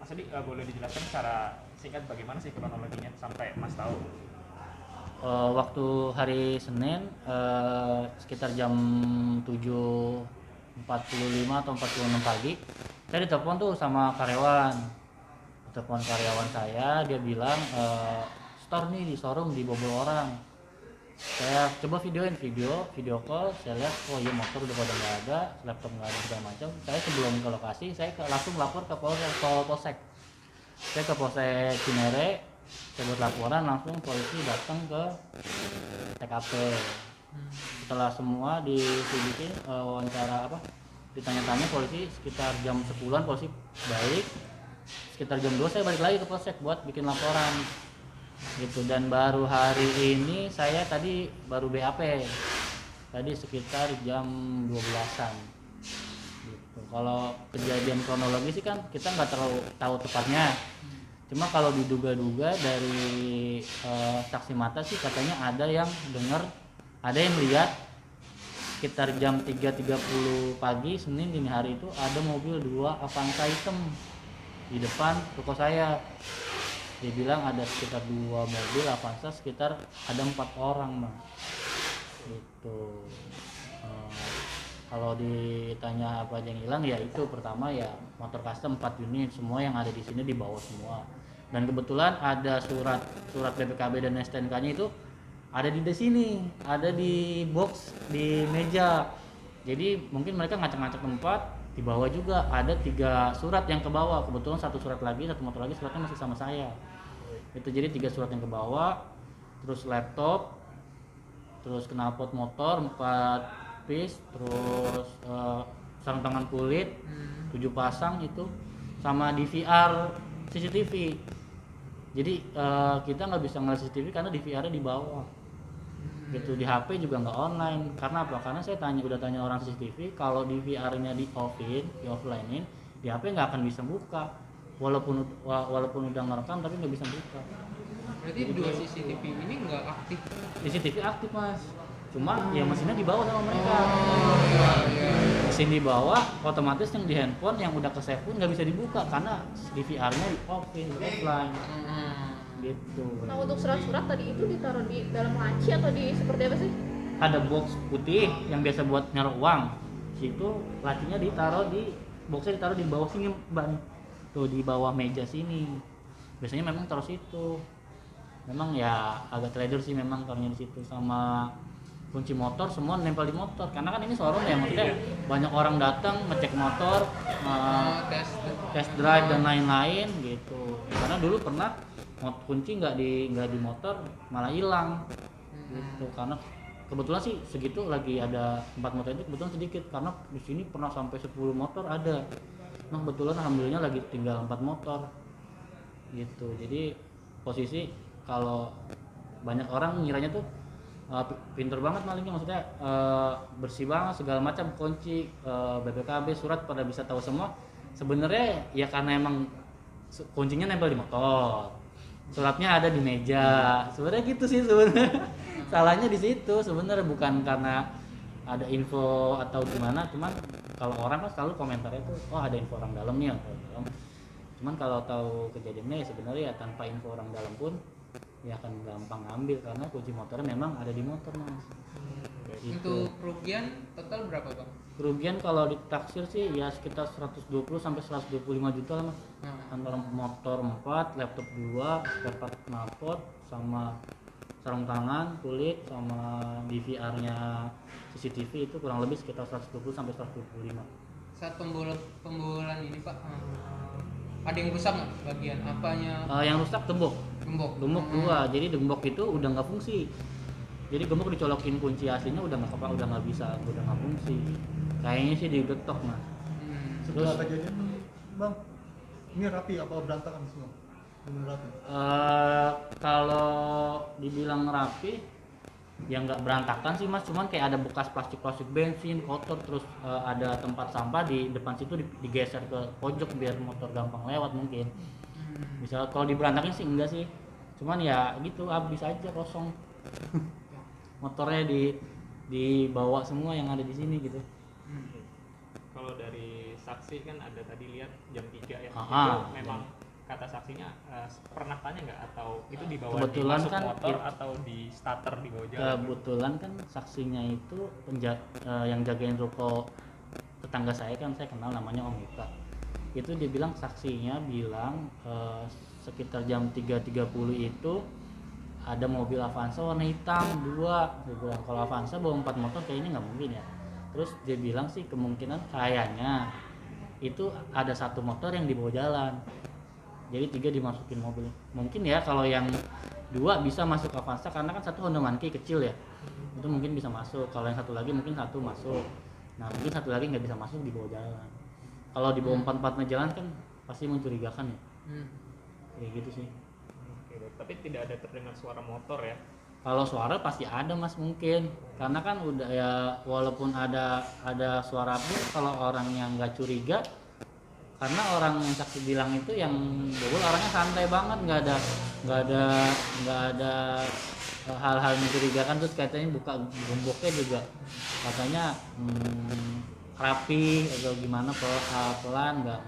Mas Adi, boleh dijelaskan secara singkat bagaimana sih kronologinya sampai Mas tahu? Waktu hari Senin sekitar jam 7.45 atau 46 pagi saya ditelepon tuh sama karyawan. Telepon karyawan saya, dia bilang store nih di showroom dibobol orang. Saya coba video call, saya lihat oh iya motor udah pada nggak ada, laptop nggak ada segala macam. Saya sebelum ke lokasi saya langsung lapor ke polsek. Saya ke polsek Cinere, saya buat laporan, langsung polisi datang ke TKP. Setelah semua diselidiki, wawancara ditanya-tanya polisi sekitar jam 10-an polisi balik. Sekitar jam 2 saya balik lagi ke polsek buat bikin laporan gitu, dan baru hari ini saya tadi baru BAP tadi sekitar jam 12-an gitu. Kalau kejadian kronologi sih kan kita nggak terlalu tahu tepatnya, cuma kalau diduga-duga dari saksi mata sih katanya ada yang dengar, ada yang lihat sekitar jam 3.30 pagi Senin dini hari itu ada mobil 2 Avanza hitam di depan toko saya. Dia bilang ada sekitar 2 mobil Avanza, sekitar ada 4 orang Bang gitu. Kalau ditanya apa aja yang hilang, ya itu pertama ya motor custom 4 unit, semua yang ada di sini dibawa semua. Dan kebetulan ada surat BPKB dan STNK-nya itu ada di sini, ada di box di meja. Jadi mungkin mereka ngacak-ngacak tempat, di bawah juga ada 3 surat yang ke bawah. Kebetulan satu motor lagi suratnya masih sama saya. Itu jadi 3 surat yang ke bawah, terus laptop, terus knalpot motor 4 piece, terus sarung tangan kulit 7 pasang itu, sama DVR CCTV. Jadi kita nggak bisa ngeliat CCTV karena DVR-nya di bawah gitu. Di HP juga nggak online. Karena apa? Karena saya udah tanya orang CCTV, kalau DVR-nya di offline-in, di HP nggak akan bisa buka. Walaupun udah ngerekam tapi nggak bisa buka. Berarti Jadi, 2 CCTV ini nggak aktif? CCTV aktif Mas, cuma ya mesinnya dibawa sama mereka. Mesin dibawa, otomatis yang di handphone yang udah ke save pun nggak bisa dibuka karena DVR-nya offline gitu. Nah, untuk surat-surat tadi itu ditaruh di dalam laci atau di seperti apa sih? Ada box putih yang biasa buat naruh uang, situ lacinya boxnya ditaruh di bawah sini ban, tuh di bawah meja sini. Biasanya memang taruh situ. Memang ya agak trader sih memang taruhnya di situ. Sama kunci motor semua nempel di motor karena kan ini showroom ya, maksudnya banyak orang datang ngecek motor, test drive dan lain-lain gitu. Karena dulu pernah kunci nggak di motor malah hilang gitu. Karena kebetulan sih segitu lagi ada 4 motor itu kebetulan sedikit, karena di sini pernah sampai 10 motor ada. Nah kebetulan alhamdulillah lagi tinggal 4 motor gitu. Jadi posisi kalau banyak orang ngiranya tuh pinter banget malingnya, maksudnya bersih banget segala macam, kunci BPKB surat pada bisa tahu semua. Sebenarnya ya karena emang kuncinya nempel di motor, suratnya ada di meja, sebenarnya gitu sih sebenarnya. Salahnya di situ sebenarnya, bukan karena ada info atau gimana. Cuman kalau orang kan selalu komentarnya tuh oh ada info orang dalam nih atau dalam. Cuman kalau tahu kejadiannya ya sebenarnya ya tanpa info orang dalam pun ya akan gampang ngambil karena kunci motornya memang ada di motor Mas. Untuk kerugian total berapa Bang? Kerugian kalau ditaksir sih ya sekitar 120 sampai 125 juta lah Mas. Antara motor 4, laptop 2, spare part knalpot, sama sarung tangan kulit, sama DVR-nya CCTV itu kurang lebih sekitar 120 sampai 125. Saat pembobolan ini Pak, ada yang rusak nggak bagian apanya? Yang rusak gembok Gembok 2, jadi gembok itu udah nggak fungsi. Jadi gembok dicolokin kunci aslinya udah nggak bisa, udah nggak fungsi. Kayaknya sih digetok Mas. Setelah kejadian Bang, ini rapi apa berantakan semua? Bener rapi? Kalau dibilang rapi ya nggak berantakan sih Mas, cuman kayak ada bekas plastik bensin kotor, terus ada tempat sampah di depan situ digeser ke pojok biar motor gampang lewat mungkin. Misal kalau diberantakin sih enggak sih, cuman ya gitu habis aja kosong. Motornya dibawa semua yang ada di sini gitu. Kalau dari saksi kan ada tadi lihat jam 3 ya. Ah, Itu memang kata saksinya pernah tanya nggak atau itu dibawa di Kebetulan masuk kan motor it- atau di starter di bawah jalan? Kebetulan kan saksinya itu yang jagain ruko tetangga saya kan saya kenal namanya Om Ita. Itu dia bilang saksinya bilang sekitar jam 3.30 itu ada mobil Avanza warna hitam 2. Dia bilang kalau Avanza bawa 4 motor kayaknya nggak mungkin ya. Terus dia bilang sih kemungkinan kayaknya itu ada 1 motor yang dibawa jalan. Jadi 3 dimasukin mobil. Mungkin ya kalau yang 2 bisa masuk Avanza karena kan 1 Honda Monkey kecil ya. Itu mungkin bisa masuk. Kalau yang 1 lagi mungkin 1 masuk. Nah mungkin 1 lagi nggak bisa masuk di bawah jalan. Kalau di bawah 4-4 jalan kan pasti mencurigakan ya. Kayak gitu sih. Oke, tapi tidak ada terdengar suara motor ya? Kalau suara pasti ada mas mungkin. Karena kan udah ya walaupun ada suara pun kalau orang yang nggak curiga. Karena orang yang saksi bilang itu yang bobol orangnya santai banget, nggak ada hal-hal mencurigakan. Terus katanya buka gemboknya juga katanya rapi atau gimana pelan nggak.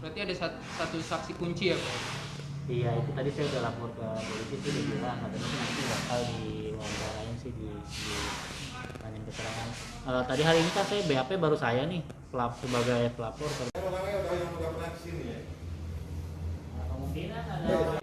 Berarti ada satu saksi kunci ya Pak? Iya itu tadi saya udah lapor ke polisi itu dia bilang katanya sih nanti bakal diwawancarain sih di tanyain keterangan. Tadi hari ini kan saya BAP baru saya nih sebagai pelapor. Orangnya udah pernah kesini ya? Kemungkinan ada